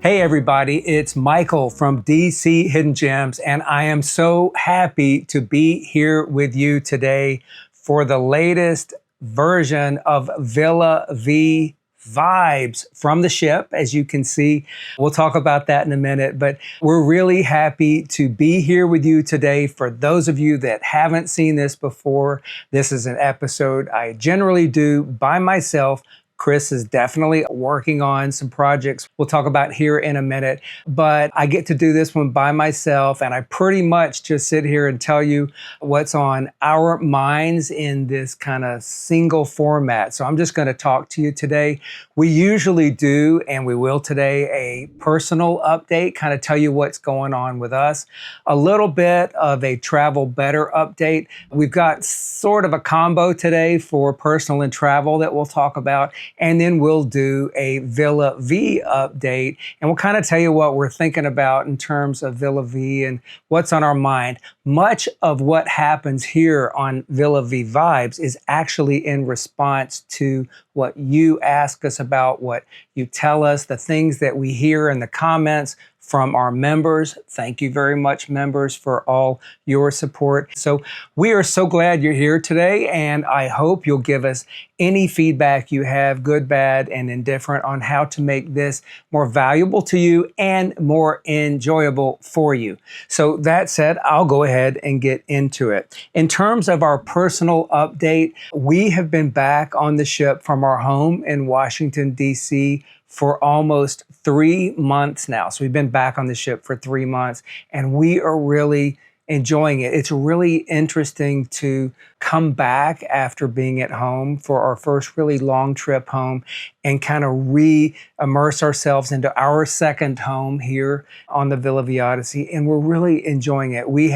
Hey everybody, it's Michael from DC Hidden Gems, and I am so happy to be here with you today for the latest version of Villa Vie vibes from the ship. As you can see, we'll talk about that in a minute, but we're really happy to be here with you today. For those of you that haven't seen this before, this is an episode I generally do by myself. Chris is definitely working on some projects we'll talk about here in a minute, but I get to do this one by myself, and I pretty much just sit here and tell you what's on our minds in this kind of single format. So I'm just going to talk to you today. We usually do, and we will today, a personal update, kind of tell you what's going on with us, a little bit of a travel better update. We've got sort of a combo today for personal and travel that we'll talk about. And then we'll do a Villa Vie update, and we'll kind of tell you what we're thinking about in terms of Villa Vie and what's on our mind. Much of what happens here on Villa Vie Vibes is actually in response to what you ask us about, what you tell us, the things that we hear in the comments from our members. Thank you very much, members, for all your support. So we are so glad you're here today, and I hope you'll give us any feedback you have, good, bad, and indifferent, on how to make this more valuable to you and more enjoyable for you. So that said, I'll go ahead and get into it. In terms of our personal update, we have been back on the ship from our home in Washington, D.C. for almost 3 months now. So we've been back on the ship for 3 months, and we are really enjoying it. It's really interesting to come back after being at home for our first really long trip home and kind of re-immerse ourselves into our second home here on the Villa Vie Odyssey, and we're really enjoying it. We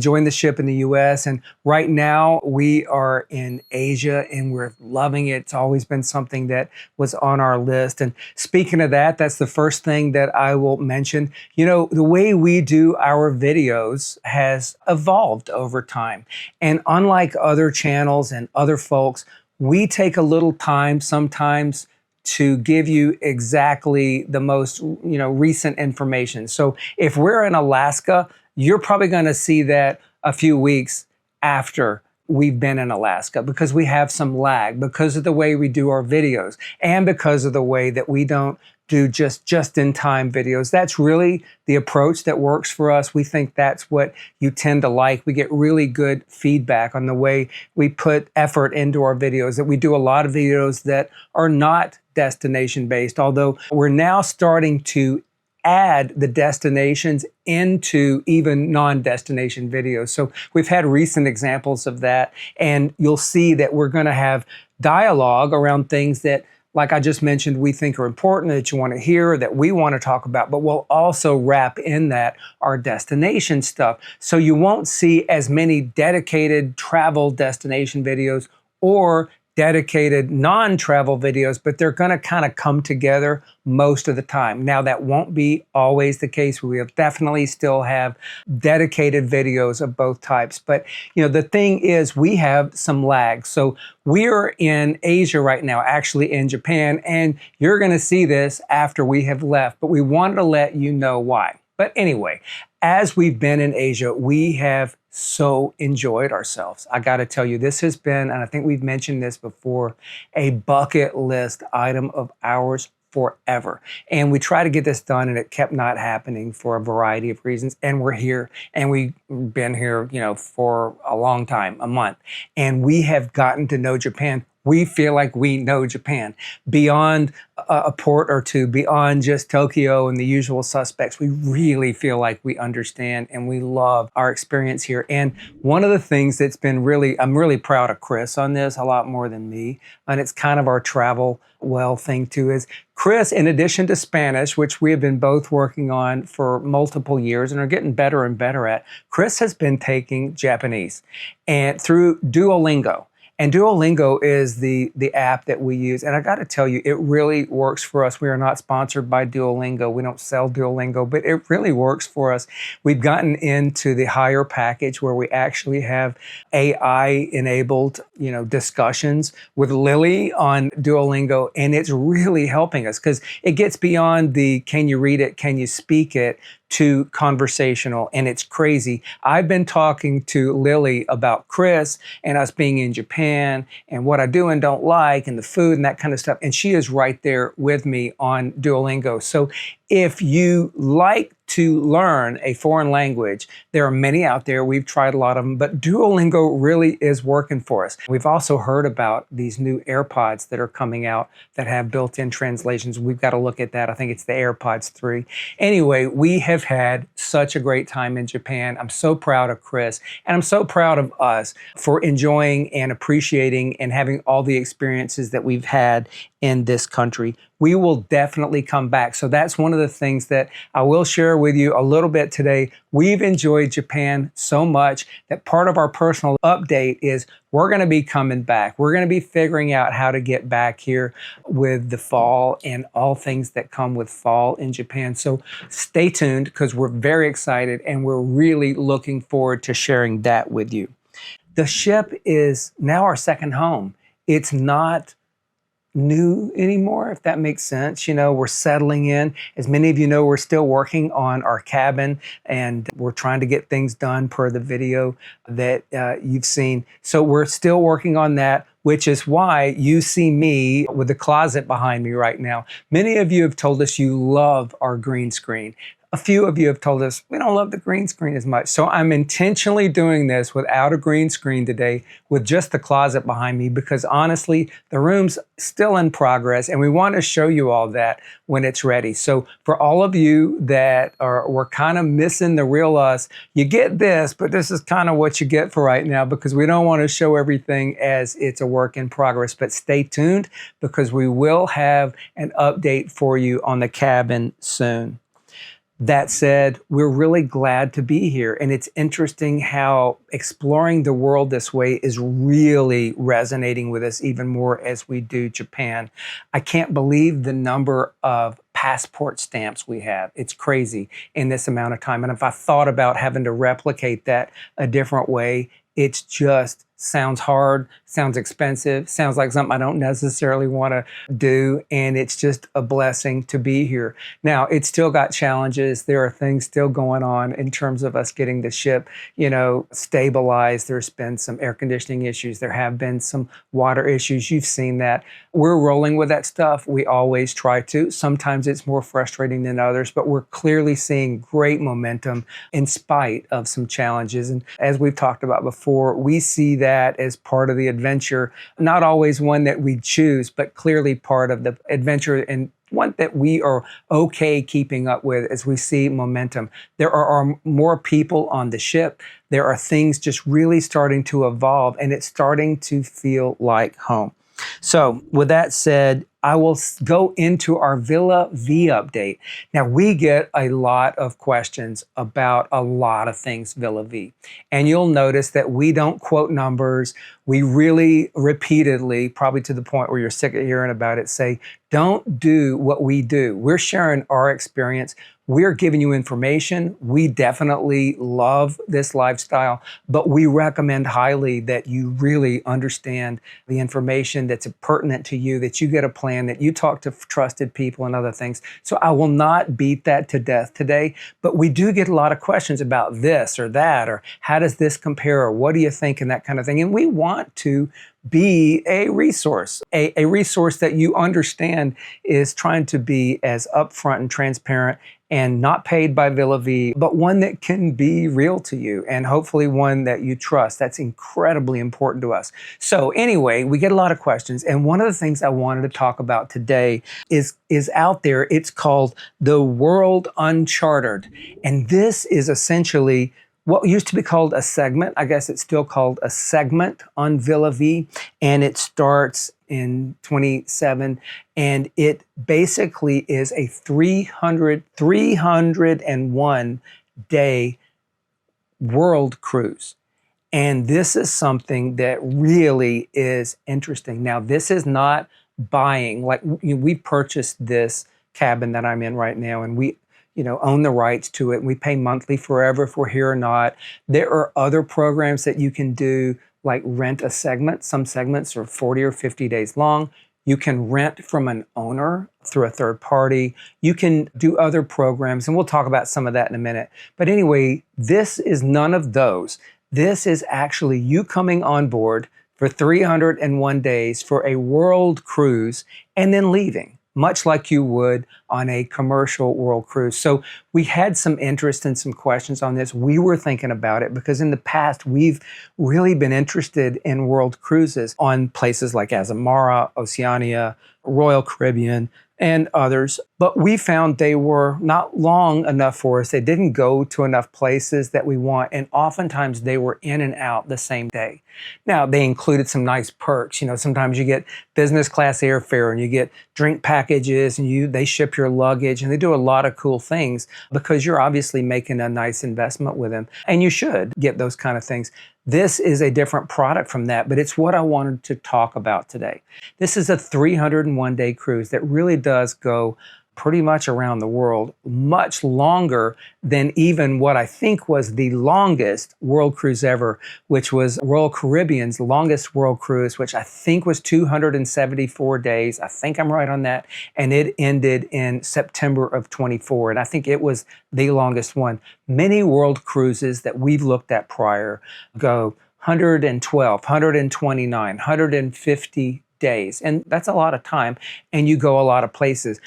joined the ship in the US, and right now we are in Asia, and we're loving it. It's always been something that was on our list. And speaking of that, that's the first thing that I will mention. You know, the way we do our videos has evolved over time. And unlike other channels and other folks, we take a little time sometimes to give you exactly the most, recent information. So if we're in Alaska, you're probably going to see that a few weeks after we've been in Alaska, because we have some lag because of the way we do our videos and because of the way that we don't do just-in-time videos. That's really the approach that works for us. We think that's what you tend to like. We get really good feedback on the way we put effort into our videos, that we do a lot of videos that are not destination-based, although we're now starting to add the destinations into even non-destination videos. So we've had recent examples of that, and you'll see that we're going to have dialogue around things that, like I just mentioned, we think are important, that you want to hear, that we want to talk about, but we'll also wrap in that our destination stuff. So you won't see as many dedicated travel destination videos or dedicated non-travel videos, but they're going to kind of come together most of the time. Now, that won't be always the case. We will definitely still have dedicated videos of both types. But, the thing is, we have some lag. So we're in Asia right now, actually in Japan, and you're going to see this after we have left, but we wanted to let you know why. But anyway, as we've been in Asia, we have so enjoyed ourselves. I got to tell you, this has been, and I think we've mentioned this before, a bucket list item of ours forever. And we try to get this done, and it kept not happening for a variety of reasons. And we're here, and we've been here, for a long time, a month. And we have gotten to know Japan. We feel like we know Japan beyond a port or two, beyond just Tokyo and the usual suspects. We really feel like we understand, and we love our experience here. And one of the things that's been I'm really proud of Chris on this, a lot more than me, and it's kind of our travel well thing too, is Chris, in addition to Spanish, which we have been both working on for multiple years and are getting better and better at, Chris has been taking Japanese and through Duolingo. And Duolingo is the app that we use. And I got to tell you, it really works for us. We are not sponsored by Duolingo. We don't sell Duolingo, but it really works for us. We've gotten into the higher package where we actually have AI enabled, discussions with Lily on Duolingo. And it's really helping us because it gets beyond the can you read it, can you speak it, to conversational, and it's crazy. I've been talking to Lily about Chris and us being in Japan and what I do and don't like and the food and that kind of stuff, and she is right there with me on Duolingo. So if you like to learn a foreign language, there are many out there. We've tried a lot of them, but Duolingo really is working for us. We've also heard about these new AirPods that are coming out that have built-in translations. We've got to look at that. I think it's the AirPods 3. Anyway, we have had such a great time in Japan. I'm so proud of Chris, and I'm so proud of us for enjoying and appreciating and having all the experiences that we've had in this country. We will definitely come back. So that's one of the things that I will share with you a little bit today. We've enjoyed Japan so much that part of our personal update is we're going to be coming back. We're going to be figuring out how to get back here with the fall and all things that come with fall in Japan. So stay tuned because we're very excited and we're really looking forward to sharing that with you. The ship is now our second home. It's not new anymore, if that makes sense. We're settling in. As many of you know, we're still working on our cabin and we're trying to get things done per the video that you've seen. So we're still working on that, which is why you see me with the closet behind me right now. Many of you have told us you love our green screen. A few of you have told us we don't love the green screen as much. So I'm intentionally doing this without a green screen today with just the closet behind me because honestly, the room's still in progress and we want to show you all that when it's ready. So for all of you that were kind of missing the real us, you get this, but this is kind of what you get for right now because we don't want to show everything as it's a work in progress. But stay tuned because we will have an update for you on the cabin soon. That said, we're really glad to be here. And it's interesting how exploring the world this way is really resonating with us even more as we do Japan. I can't believe the number of passport stamps we have. It's crazy in this amount of time. And if I thought about having to replicate that a different way, it's just sounds hard, sounds expensive, sounds like something I don't necessarily want to do, and it's just a blessing to be here. Now, it's still got challenges. There are things still going on in terms of us getting the ship, stabilized. There's been some air conditioning issues. There have been some water issues. You've seen that. We're rolling with that stuff. We always try to. Sometimes it's more frustrating than others, but we're clearly seeing great momentum in spite of some challenges. And as we've talked about before, we see that as part of the adventure, not always one that we choose, but clearly part of the adventure and one that we are okay keeping up with as we see momentum. There are more people on the ship. There are things just really starting to evolve and it's starting to feel like home. So with that said, I will go into our Villa Vie update. Now, we get a lot of questions about a lot of things Villa Vie. And you'll notice that we don't quote numbers. We really repeatedly, probably to the point where you're sick of hearing about it, say, don't do what we do. We're sharing our experience. We're giving you information. We definitely love this lifestyle, but we recommend highly that you really understand the information that's pertinent to you, that you get a plan, that you talk to trusted people and other things. So I will not beat that to death today, but we do get a lot of questions about this or that, or how does this compare, or what do you think, and that kind of thing. And we want to be a resource that you understand is trying to be as upfront and transparent and not paid by Villa Vie, but one that can be real to you and hopefully one that you trust. That's incredibly important to us. So anyway, we get a lot of questions. And one of the things I wanted to talk about today is out there. It's called the World Uncharted. And this is essentially what used to be called a segment. I guess it's still called a segment on Villa Vie, and it starts in 27, and it basically is a 301 day world cruise. And this is something that really is interesting. Now, this is not buying, like we purchased this cabin that I'm in right now, and we own the rights to it. And we pay monthly forever if we're here or not. There are other programs that you can do, like rent a segment. Some segments are 40 or 50 days long. You can rent from an owner through a third party. You can do other programs, and we'll talk about some of that in a minute. But anyway, this is none of those. This is actually you coming on board for 301 days for a world cruise and then leaving, much like you would on a commercial world cruise. So we had some interest and some questions on this. We were thinking about it because in the past, we've really been interested in world cruises on places like Azamara, Oceania, Royal Caribbean, and others. But we found they were not long enough for us. They didn't go to enough places that we want. And oftentimes they were in and out the same day. Now, they included some nice perks. Sometimes you get business class airfare and you get drink packages and they ship your luggage, and they do a lot of cool things because you're obviously making a nice investment with them. And you should get those kind of things. This is a different product from that, but it's what I wanted to talk about today. This is a 301-day cruise that really does go pretty much around the world, much longer than even what I think was the longest world cruise ever, which was Royal Caribbean's longest world cruise, which I think was 274 days. I think I'm right on that. And it ended in September of 24. And I think it was the longest one. Many world cruises that we've looked at prior go 112, 129, 150 days. And that's a lot of time. And you go a lot of places.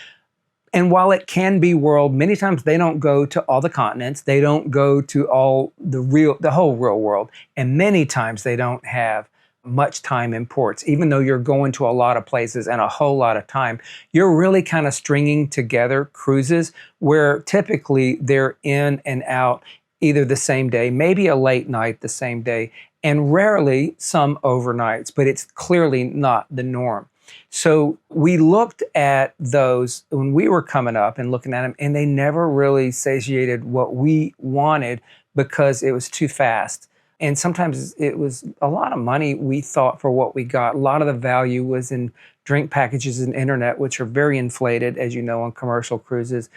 And while it can be world, many times they don't go to all the continents. They don't go to all the whole real world. And many times they don't have much time in ports. Even though you're going to a lot of places and a whole lot of time, you're really kind of stringing together cruises where typically they're in and out either the same day, maybe a late night the same day, and rarely some overnights, but it's clearly not the norm. So we looked at those when we were coming up and looking at them, and they never really satiated what we wanted because it was too fast. And sometimes it was a lot of money, we thought, for what we got. A lot of the value was in drink packages and internet, which are very inflated, as you know, on commercial cruises.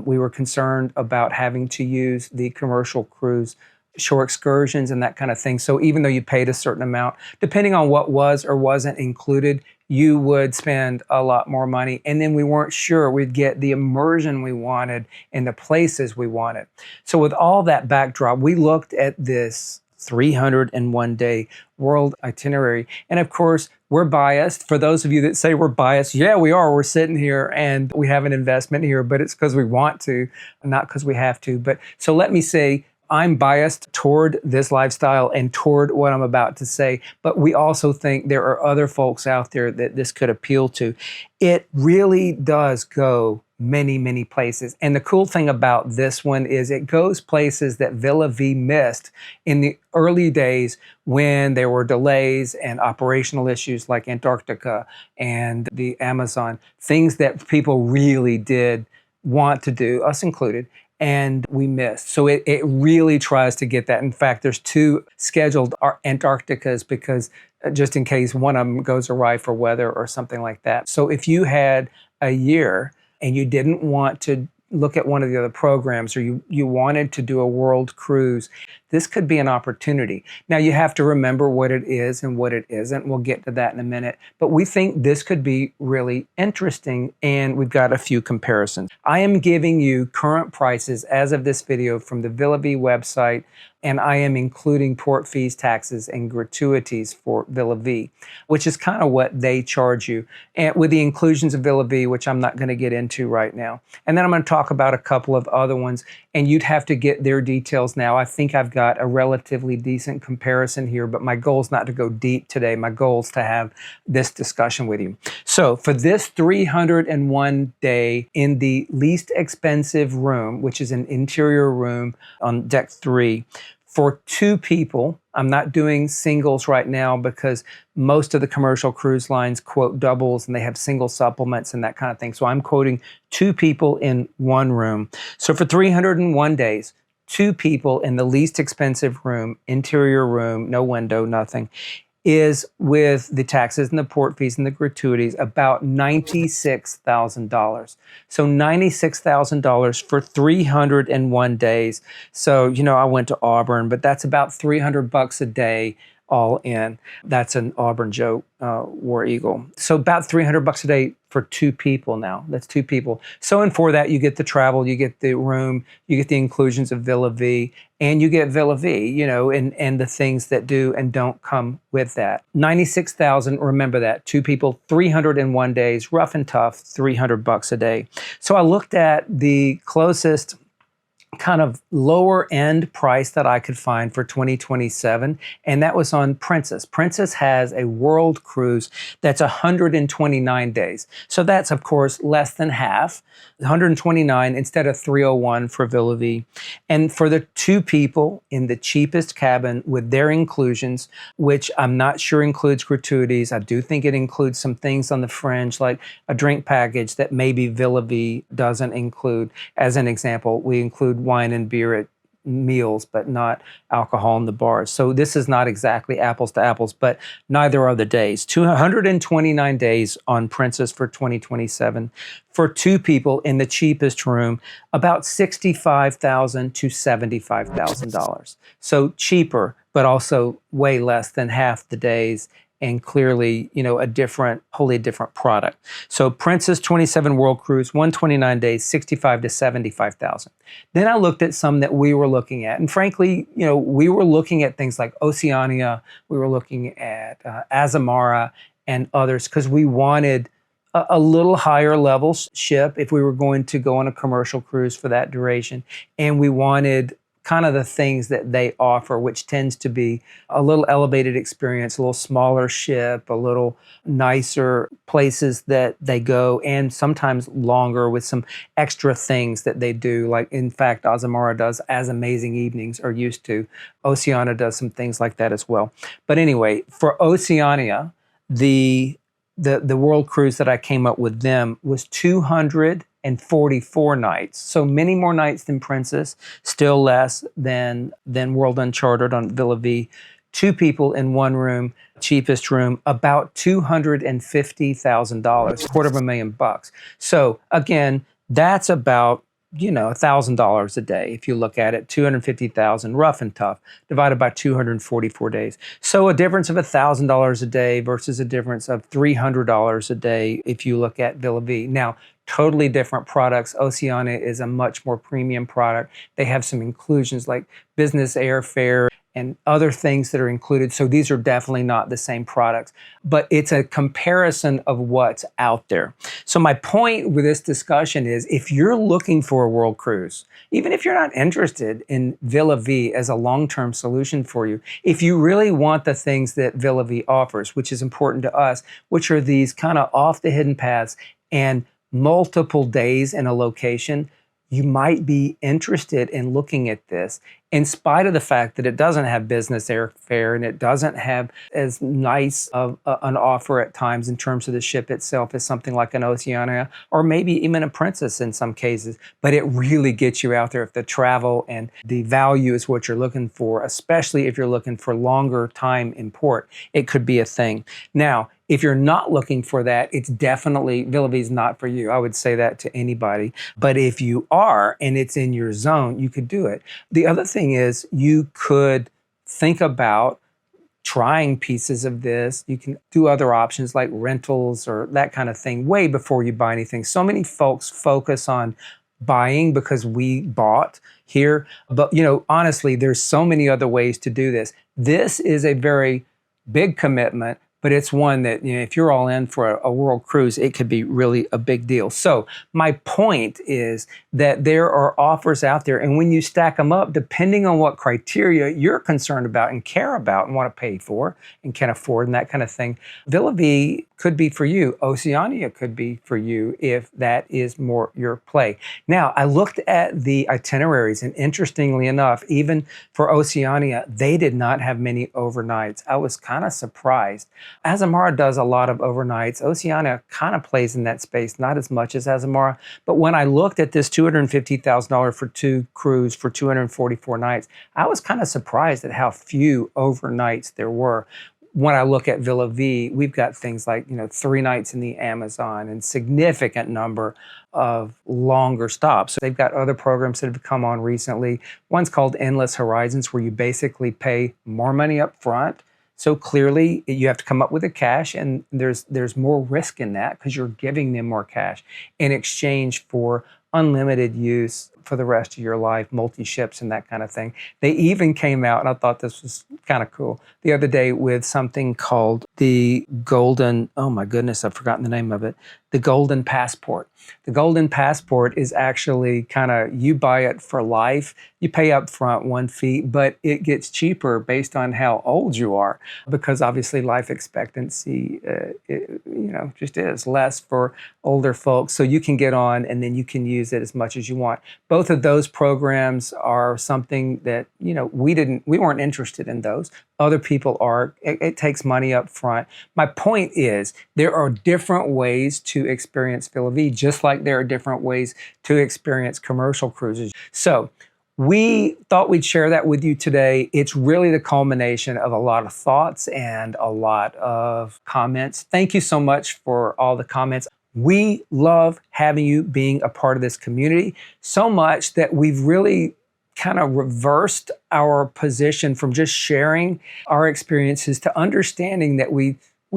We were concerned about having to use the commercial cruise shore excursions and that kind of thing. So even though you paid a certain amount, depending on what was or wasn't included, you would spend a lot more money. And then we weren't sure we'd get the immersion we wanted in the places we wanted. So with all that backdrop, we looked at this 301-day world itinerary. And of course, we're biased. For those of you that say we're biased, yeah, we are. We're sitting here and we have an investment here, but it's because we want to, not because we have to. But so let me say, I'm biased toward this lifestyle and toward what I'm about to say, but we also think there are other folks out there that this could appeal to. It really does go many, many places. And the cool thing about this one is it goes places that Villa Vie missed in the early days when there were delays and operational issues like Antarctica and the Amazon, things that people really did want to do, us included, and we missed. So it really tries to get that. In fact, there's 2 scheduled Antarcticas because just in case one of them goes awry for weather or something like that. So if you had a year and you didn't want to look at one of the other programs, or you wanted to do a world cruise, this could be an opportunity. Now, you have to remember what it is and what it isn't. We'll get to that in a minute. But we think this could be really interesting, and we've got a few comparisons. I am giving you current prices as of this video from the Villa Vie website, and I am including port fees, taxes, and gratuities for Villa Vie, which is kind of what they charge you, and with the inclusions of Villa Vie, which I'm not going to get into right now. And then I'm going to talk about a couple of other ones, and you'd have to get their details now. I think I've got a relatively decent comparison here, but my goal is not to go deep today. My goal is to have this discussion with you. So for this 301 day in the least expensive room, which is an interior room on deck 3, for 2 people, I'm not doing singles right now because most of the commercial cruise lines quote doubles and they have single supplements and that kind of thing. So I'm quoting 2 people in 1 room. So for 301 days, two people in the least expensive room, interior room, no window, nothing, is, with the taxes and the port fees and the gratuities, about $96,000. So $96,000 for 301 days. So, I went to Auburn, but that's about $300 a day all in. That's an Auburn joke, War Eagle. So about $300 a day for two people now. That's two people. So, and for that, you get the travel, you get the room, you get the inclusions of Villa Vie, and you get Villa Vie, and the things that do and don't come with that. 96,000, remember that. Two people, 301 days, rough and tough, $300 a day. So I looked at the closest kind of lower end price that I could find for 2027, and that was on Princess. Princess has a world cruise that's 129 days. So that's, of course, less than half, 129 instead of 301 for Villa Vie. And for the two people in the cheapest cabin with their inclusions, which I'm not sure includes gratuities, I do think it includes some things on the fringe, like a drink package that maybe Villa Vie doesn't include. As an example, we include wine and beer at meals, but not alcohol in the bars. So this is not exactly apples to apples, but neither are the days. 229 days on Princess for 2027. For two people in the cheapest room, about $65,000 to $75,000. So cheaper, but also way less than half the days, and clearly, wholly different product. So Princess 27 World Cruise, 129 days, 65 to 75,000. Then I looked at some that we were looking at. And frankly, we were looking at things like Oceania, we were looking at Azamara and others, because we wanted a little higher level ship if we were going to go on a commercial cruise for that duration. And we wanted kind of the things that they offer, which tends to be a little elevated experience, a little smaller ship, a little nicer places that they go, and sometimes longer with some extra things that they do. Like, in fact, Azamara does as amazing evenings, or used to. Oceania does some things like that as well. But anyway, for Oceania, the world cruise that I came up with them was 244 nights. So many more nights than Princess, still less than World Uncharted on Villa Vie. Two people in one room, cheapest room, about $250,000, $250,000. So again, that's about $1,000 a day. If you look at it, 250,000, rough and tough, divided by 244 days. So a difference of $1,000 a day versus a difference of $300 a day if you look at Villa Vie. Now, totally different products. Oceania is a much more premium product. They have some inclusions like business airfare and other things that are included. So these are definitely not the same products, but it's a comparison of what's out there. So my point with this discussion is, if you're looking for a world cruise, even if you're not interested in Villa Vie as a long-term solution for you, if you really want the things that Villa Vie offers, which is important to us, which are these kind of off the hidden paths and multiple days in a location, you might be interested in looking at this, in spite of the fact that it doesn't have business airfare and it doesn't have as nice of an offer at times in terms of the ship itself as something like an Oceania, or maybe even a Princess in some cases. But it really gets you out there if the travel and the value is what you're looking for, especially if you're looking for longer time in port. It could be a thing. Now, if you're not looking for that, it's definitely, Villa Vie is not for you. I would say that to anybody. But if you are, and it's in your zone, you could do it. The other thing is, you could think about trying pieces of this. You can do other options like rentals or that kind of thing way before you buy anything. So many folks focus on buying because we bought here. But, honestly, there's so many other ways to do this. This is a very big commitment, but it's one that, if you're all in for a world cruise, it could be really a big deal. So my point is that there are offers out there, and when you stack them up, depending on what criteria you're concerned about and care about and want to pay for and can afford and that kind of thing, Villa Vie could be for you. Oceania could be for you if that is more your play. Now, I looked at the itineraries, and interestingly enough, even for Oceania, they did not have many overnights. I was kind of surprised. Azamara does a lot of overnights. Oceania kind of plays in that space, not as much as Azamara. But when I looked at this $250,000 for 2 cruise for 244 nights, I was kind of surprised at how few overnights there were. When I look at Villa Vie, we've got things like, 3 nights in the Amazon and significant number of longer stops. So they've got other programs that have come on recently. One's called Endless Horizons, where you basically pay more money up front. So clearly you have to come up with the cash, and there's more risk in that because you're giving them more cash in exchange for unlimited use for the rest of your life, multi-ships and that kind of thing. They even came out, and I thought this was kind of cool, the other day with something called the Golden, oh my goodness, I've forgotten the name of it, the Golden Passport. The Golden Passport is actually kind of, you buy it for life, you pay up front one fee, but it gets cheaper based on how old you are, because obviously life expectancy, just is less for older folks. So you can get on and then you can use it as much as you want. Both of those programs are something that, we weren't interested in those. Other people are. It takes money up front. My point is, there are different ways to experience Villa Vie, just like there are different ways to experience commercial cruises. So we thought we'd share that with you today. It's really the culmination of a lot of thoughts and a lot of comments. Thank you so much for all the comments. We love having you being a part of this community so much that we've really kind of reversed our position from just sharing our experiences to understanding that we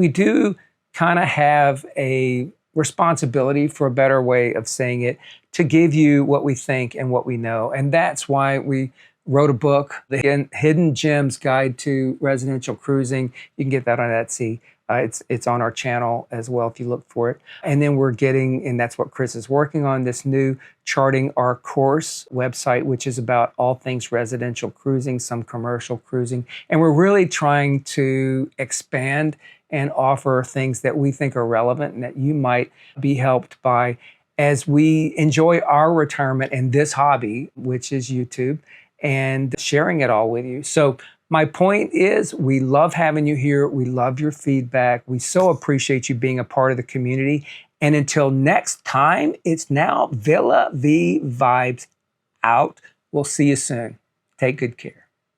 do kind of have a responsibility, for a better way of saying it, to give you what we think and what we know. And that's why we wrote a book, The Hidden Gems Guide to Residential Cruising. You can get that on Etsy. It's on our channel as well if you look for it. And then we're getting, and that's what Chris is working on, this new Charting Our Course website, which is about all things residential cruising, some commercial cruising. And we're really trying to expand and offer things that we think are relevant and that you might be helped by as we enjoy our retirement and this hobby, which is YouTube, and sharing it all with you. So my point is, we love having you here. We love your feedback. We so appreciate you being a part of the community. And until next time, it's now Villa Vie Vibes out. We'll see you soon. Take good care.